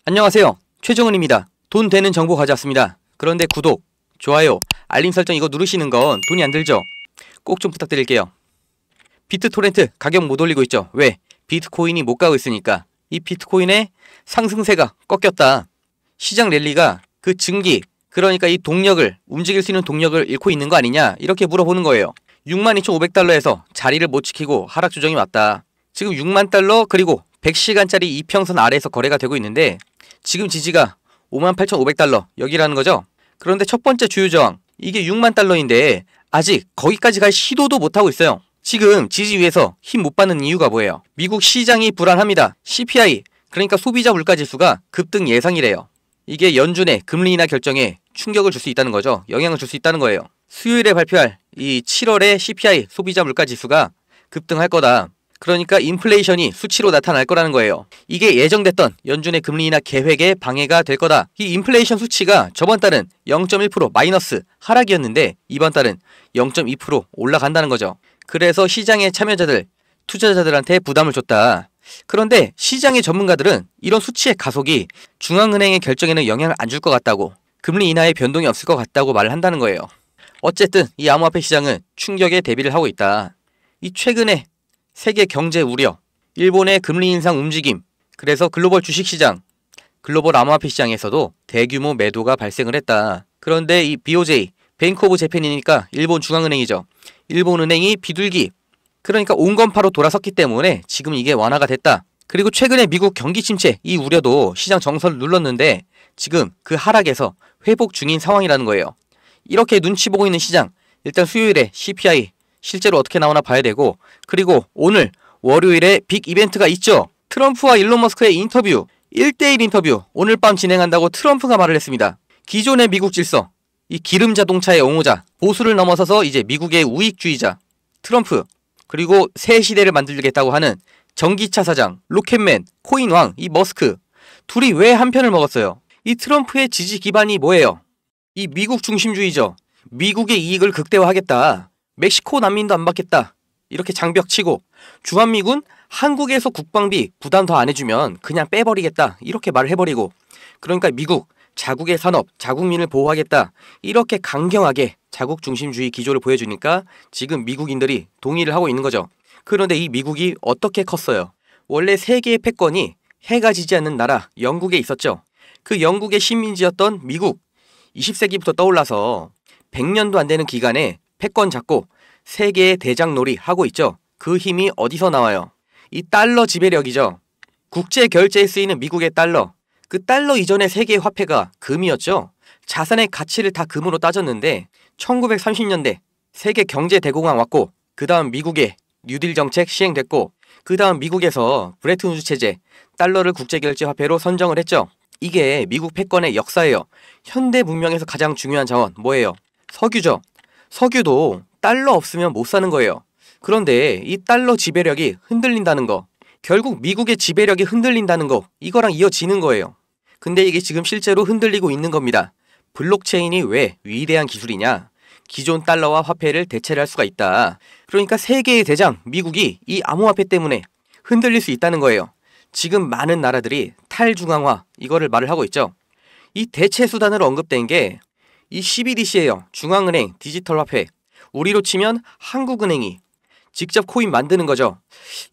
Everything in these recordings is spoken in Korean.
안녕하세요. 최정은입니다. 돈 되는 정보 가져왔습니다. 그런데 구독, 좋아요, 알림 설정 이거 누르시는 건 돈이 안 들죠? 꼭 좀 부탁드릴게요. 비트토렌트 가격 못 올리고 있죠? 왜? 비트코인이 못 가고 있으니까. 이 비트코인의 상승세가 꺾였다. 시장 랠리가 그 증기, 그러니까 이 동력을, 움직일 수 있는 동력을 잃고 있는 거 아니냐? 이렇게 물어보는 거예요. 62,500달러에서 자리를 못 지키고 하락 조정이 왔다. 지금 6만 달러 그리고 100시간짜리 이평선 아래에서 거래가 되고 있는데 지금 지지가 58,500달러 여기라는 거죠. 그런데 첫 번째 주요 저항 이게 6만 달러인데 아직 거기까지 갈 시도도 못하고 있어요. 지금 지지 위에서 힘 못 받는 이유가 뭐예요? 미국 시장이 불안합니다. CPI 그러니까 소비자 물가지수가 급등 예상이래요. 이게 연준의 금리 인하 결정에 충격을 줄 수 있다는 거죠. 영향을 줄 수 있다는 거예요. 수요일에 발표할 이 7월의 CPI 소비자 물가지수가 급등할 거다. 그러니까 인플레이션이 수치로 나타날 거라는 거예요. 이게 예정됐던 연준의 금리 인하 계획에 방해가 될 거다. 이 인플레이션 수치가 저번 달은 0.1% 마이너스 하락이었는데 이번 달은 0.2% 올라간다는 거죠. 그래서 시장의 참여자들, 투자자들한테 부담을 줬다. 그런데 시장의 전문가들은 이런 수치의 가속이 중앙은행의 결정에는 영향을 안 줄 것 같다고, 금리 인하에 변동이 없을 것 같다고 말을 한다는 거예요. 어쨌든 이 암호화폐 시장은 충격에 대비를 하고 있다. 이 최근에 세계 경제 우려, 일본의 금리 인상 움직임, 그래서 글로벌 주식시장, 글로벌 암호화폐 시장에서도 대규모 매도가 발생을 했다. 그런데 이 BOJ, 뱅크 오브 재팬이니까 일본 중앙은행이죠. 일본 은행이 비둘기, 그러니까 온건파로 돌아섰기 때문에 지금 이게 완화가 됐다. 그리고 최근에 미국 경기 침체 이 우려도 시장 정설을 눌렀는데 지금 그 하락에서 회복 중인 상황이라는 거예요. 이렇게 눈치 보고 있는 시장, 일단 수요일에 CPI 실제로 어떻게 나오나 봐야 되고, 그리고 오늘 월요일에 빅 이벤트가 있죠. 트럼프와 일론 머스크의 인터뷰, 1대1 인터뷰 오늘 밤 진행한다고 트럼프가 말을 했습니다. 기존의 미국 질서, 이 기름 자동차의 옹호자, 보수를 넘어서서 이제 미국의 우익주의자 트럼프, 그리고 새 시대를 만들겠다고 하는 전기차 사장, 로켓맨, 코인왕 이 머스크, 둘이 왜 한 편을 먹었어요? 이 트럼프의 지지 기반이 뭐예요? 이 미국 중심주의죠. 미국의 이익을 극대화하겠다. 멕시코 난민도 안 받겠다. 이렇게 장벽치고, 주한미군 한국에서 국방비 부담 더 안 해주면 그냥 빼버리겠다. 이렇게 말을 해버리고, 그러니까 미국 자국의 산업, 자국민을 보호하겠다. 이렇게 강경하게 자국 중심주의 기조를 보여주니까 지금 미국인들이 동의를 하고 있는 거죠. 그런데 이 미국이 어떻게 컸어요? 원래 세계의 패권이 해가 지지 않는 나라 영국에 있었죠. 그 영국의 식민지였던 미국, 20세기부터 떠올라서 100년도 안 되는 기간에 패권 잡고 세계의 대장놀이 하고 있죠. 그 힘이 어디서 나와요? 이 달러 지배력이죠. 국제 결제에 쓰이는 미국의 달러, 그 달러 이전의 세계의 화폐가 금이었죠. 자산의 가치를 다 금으로 따졌는데 1930년대 세계 경제 대공황 왔고, 그 다음 미국의 뉴딜 정책 시행됐고, 그 다음 미국에서 브레튼 우즈 체제, 달러를 국제결제 화폐로 선정을 했죠. 이게 미국 패권의 역사예요. 현대 문명에서 가장 중요한 자원 뭐예요? 석유죠. 석유도 달러 없으면 못 사는 거예요. 그런데 이 달러 지배력이 흔들린다는 거, 결국 미국의 지배력이 흔들린다는 거, 이거랑 이어지는 거예요. 근데 이게 지금 실제로 흔들리고 있는 겁니다. 블록체인이 왜 위대한 기술이냐? 기존 달러와 화폐를 대체를 할 수가 있다. 그러니까 세계의 대장 미국이 이 암호화폐 때문에 흔들릴 수 있다는 거예요. 지금 많은 나라들이 탈중앙화 이거를 말을 하고 있죠. 이 대체 수단으로 언급된 게 이 CBDC예요. 중앙은행 디지털 화폐. 우리로 치면 한국은행이 직접 코인 만드는 거죠.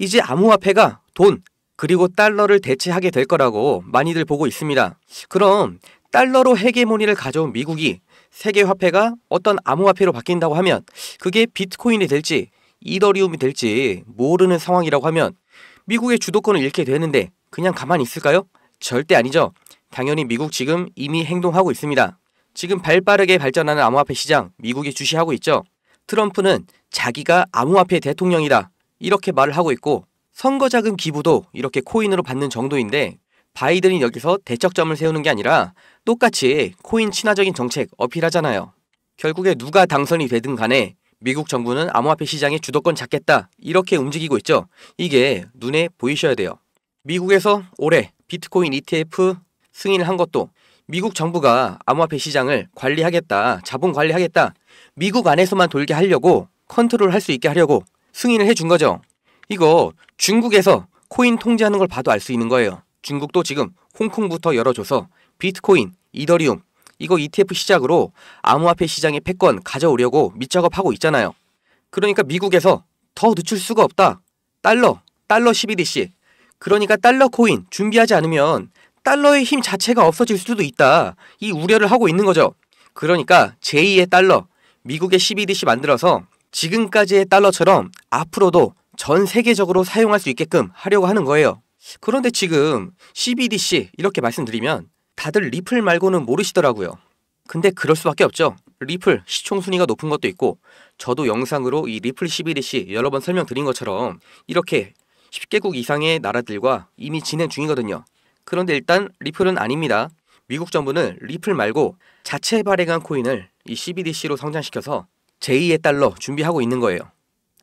이제 암호화폐가 돈 그리고 달러를 대체하게 될 거라고 많이들 보고 있습니다. 그럼 달러로 헤게모니를 가져온 미국이 세계 화폐가 어떤 암호화폐로 바뀐다고 하면 그게 비트코인이 될지 이더리움이 될지 모르는 상황이라고 하면 미국의 주도권을 잃게 되는데 그냥 가만히 있을까요? 절대 아니죠. 당연히 미국 지금 이미 행동하고 있습니다. 지금 발빠르게 발전하는 암호화폐 시장 미국이 주시하고 있죠. 트럼프는 자기가 암호화폐 대통령이다 이렇게 말을 하고 있고, 선거자금 기부도 이렇게 코인으로 받는 정도인데 바이든이 여기서 대척점을 세우는 게 아니라 똑같이 코인 친화적인 정책 어필하잖아요. 결국에 누가 당선이 되든 간에 미국 정부는 암호화폐 시장의 주도권 잡겠다 이렇게 움직이고 있죠. 이게 눈에 보이셔야 돼요. 미국에서 올해 비트코인 ETF 승인을 한 것도 미국 정부가 암호화폐 시장을 관리하겠다, 자본 관리하겠다, 미국 안에서만 돌게 하려고, 컨트롤 할 수 있게 하려고 승인을 해준 거죠. 이거 중국에서 코인 통제하는 걸 봐도 알 수 있는 거예요. 중국도 지금 홍콩부터 열어줘서 비트코인, 이더리움 이거 ETF 시작으로 암호화폐 시장의 패권 가져오려고 밑작업하고 있잖아요. 그러니까 미국에서 더 늦출 수가 없다. 달러 CBDC. 그러니까 달러 코인 준비하지 않으면 달러의 힘 자체가 없어질 수도 있다. 이 우려를 하고 있는 거죠. 그러니까 제2의 달러, 미국의 CBDC 만들어서 지금까지의 달러처럼 앞으로도 전 세계적으로 사용할 수 있게끔 하려고 하는 거예요. 그런데 지금 CBDC 이렇게 말씀드리면 다들 리플 말고는 모르시더라고요. 근데 그럴 수밖에 없죠. 리플 시총 순위가 높은 것도 있고 저도 영상으로 이 리플 CBDC 여러 번 설명드린 것처럼 이렇게 10개국 이상의 나라들과 이미 진행 중이거든요. 그런데 일단 리플은 아닙니다. 미국 정부는 리플 말고 자체 발행한 코인을 이 CBDC로 성장시켜서 제2의 달러 준비하고 있는 거예요.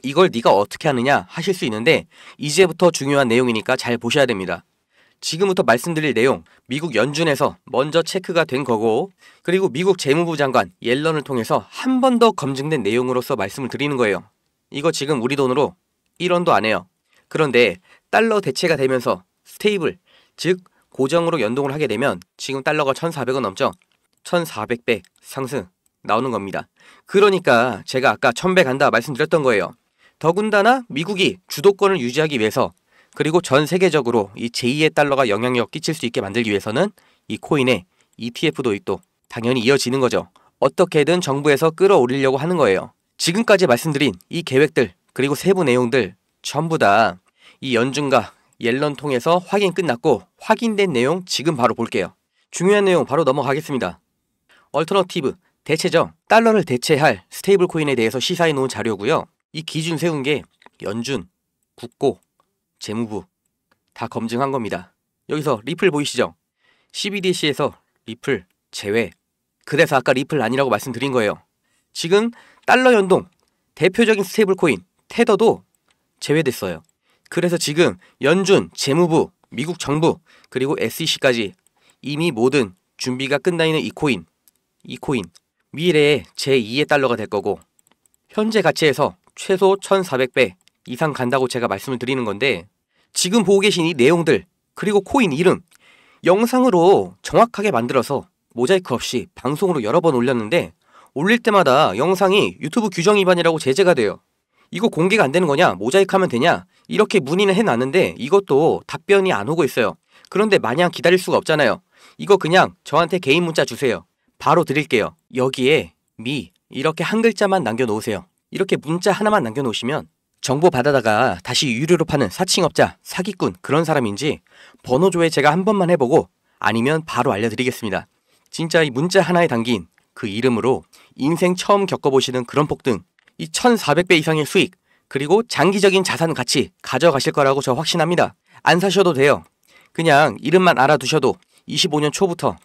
이걸 네가 어떻게 하느냐 하실 수 있는데 이제부터 중요한 내용이니까 잘 보셔야 됩니다. 지금부터 말씀드릴 내용 미국 연준에서 먼저 체크가 된 거고 그리고 미국 재무부 장관 옐런을 통해서 한 번 더 검증된 내용으로서 말씀을 드리는 거예요. 이거 지금 우리 돈으로 1원도 안 해요. 그런데 달러 대체가 되면서 스테이블 즉 고정으로 연동을 하게 되면 지금 달러가 1,400원 넘죠. 1,400배 상승 나오는 겁니다. 그러니까 제가 아까 1,000배 간다 말씀드렸던 거예요. 더군다나 미국이 주도권을 유지하기 위해서 그리고 전 세계적으로 이 제2의 달러가 영향력 끼칠 수 있게 만들기 위해서는 이 코인의 ETF 도입도 당연히 이어지는 거죠. 어떻게든 정부에서 끌어올리려고 하는 거예요. 지금까지 말씀드린 이 계획들 그리고 세부 내용들 전부 다 이 연준과 옐런 통해서 확인 끝났고 확인된 내용 지금 바로 볼게요. 중요한 내용 바로 넘어가겠습니다. 얼터너티브 대체죠. 달러를 대체할 스테이블 코인에 대해서 시사해 놓은 자료고요. 이 기준 세운 게 연준, 국고, 재무부 다 검증한 겁니다. 여기서 리플 보이시죠? CBDC에서 리플 제외. 그래서 아까 리플 아니라고 말씀드린 거예요. 지금 달러 연동 대표적인 스테이블 코인 테더도 제외됐어요. 그래서 지금 연준, 재무부, 미국 정부 그리고 SEC까지 이미 모든 준비가 끝나 있는 이 코인 미래의 제2의 달러가 될 거고 현재 가치에서 최소 1,400배 이상 간다고 제가 말씀을 드리는 건데 지금 보고 계신 이 내용들 그리고 코인 이름 영상으로 정확하게 만들어서 모자이크 없이 방송으로 여러 번 올렸는데 올릴 때마다 영상이 유튜브 규정 위반이라고 제재가 돼요. 이거 공개가 안 되는 거냐? 모자이크 하면 되냐? 이렇게 문의는 해놨는데 이것도 답변이 안 오고 있어요. 그런데 마냥 기다릴 수가 없잖아요. 이거 그냥 저한테 개인 문자 주세요. 바로 드릴게요. 여기에 미 이렇게 한 글자만 남겨놓으세요. 이렇게 문자 하나만 남겨놓으시면 정보 받아다가 다시 유료로 파는 사칭업자, 사기꾼 그런 사람인지 번호 조회 제가 한 번만 해보고 아니면 바로 알려드리겠습니다. 진짜 이 문자 하나에 담긴 그 이름으로 인생 처음 겪어보시는 그런 폭등 이 1,400배 이상의 수익 그리고 장기적인 자산 가치 가져가실 거라고 저 확신합니다. 안 사셔도 돼요. 그냥 이름만 알아두셔도 25년 초부터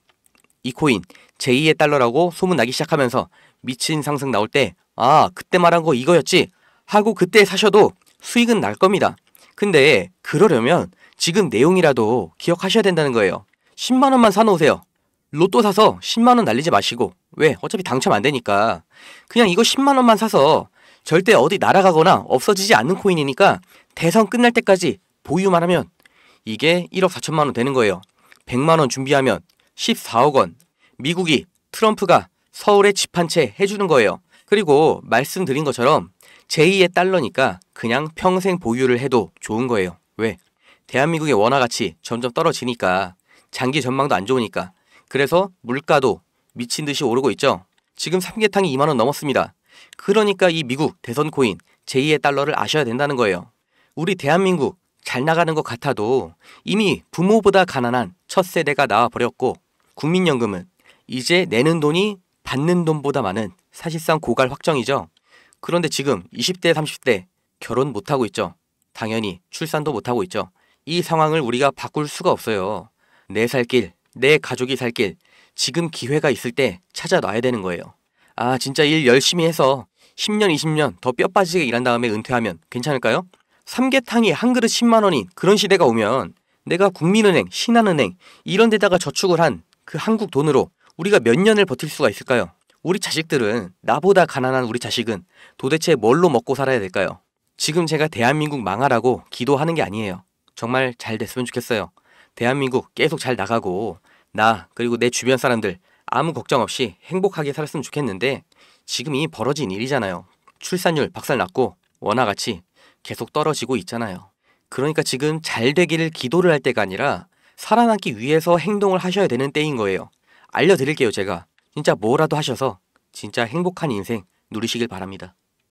이 코인 제2의 달러라고 소문나기 시작하면서 미친 상승 나올 때 아 그때 말한 거 이거였지 하고 그때 사셔도 수익은 날 겁니다. 근데 그러려면 지금 내용이라도 기억하셔야 된다는 거예요. 10만원만 사놓으세요. 로또 사서 10만원 날리지 마시고 왜? 어차피 당첨 안 되니까 그냥 이거 10만원만 사서 절대 어디 날아가거나 없어지지 않는 코인이니까 대선 끝날 때까지 보유만 하면 이게 1억 4천만원 되는 거예요. 100만원 준비하면 14억원 미국이 트럼프가 서울에 집 한 채 해주는 거예요. 그리고 말씀드린 것처럼 제2의 달러니까 그냥 평생 보유를 해도 좋은 거예요. 왜? 대한민국의 원화 가치 점점 떨어지니까 장기 전망도 안 좋으니까 그래서 물가도 미친 듯이 오르고 있죠. 지금 삼계탕이 2만원 넘었습니다. 그러니까 이 미국 대선 코인 제2의 달러를 아셔야 된다는 거예요. 우리 대한민국 잘 나가는 것 같아도 이미 부모보다 가난한 첫 세대가 나와버렸고 국민연금은 이제 내는 돈이 받는 돈보다 많은 사실상 고갈 확정이죠. 그런데 지금 20대 30대 결혼 못하고 있죠. 당연히 출산도 못하고 있죠. 이 상황을 우리가 바꿀 수가 없어요. 내 살 길, 내 가족이 살 길 지금 기회가 있을 때 찾아놔야 되는 거예요. 아 진짜 일 열심히 해서 10년 20년 더 뼈 빠지게 일한 다음에 은퇴하면 괜찮을까요? 삼계탕이 한 그릇 10만원인 그런 시대가 오면 내가 국민은행, 신한은행 이런 데다가 저축을 한 그 한국 돈으로 우리가 몇 년을 버틸 수가 있을까요? 우리 자식들은 나보다 가난한 우리 자식은 도대체 뭘로 먹고 살아야 될까요? 지금 제가 대한민국 망하라고 기도하는 게 아니에요. 정말 잘 됐으면 좋겠어요. 대한민국 계속 잘 나가고 나 그리고 내 주변 사람들 아무 걱정 없이 행복하게 살았으면 좋겠는데 지금 이 벌어진 일이잖아요. 출산율 박살났고 원화가치 계속 떨어지고 있잖아요. 그러니까 지금 잘 되기를 기도를 할 때가 아니라 살아남기 위해서 행동을 하셔야 되는 때인 거예요. 알려드릴게요, 제가. 진짜 뭐라도 하셔서 진짜 행복한 인생 누리시길 바랍니다.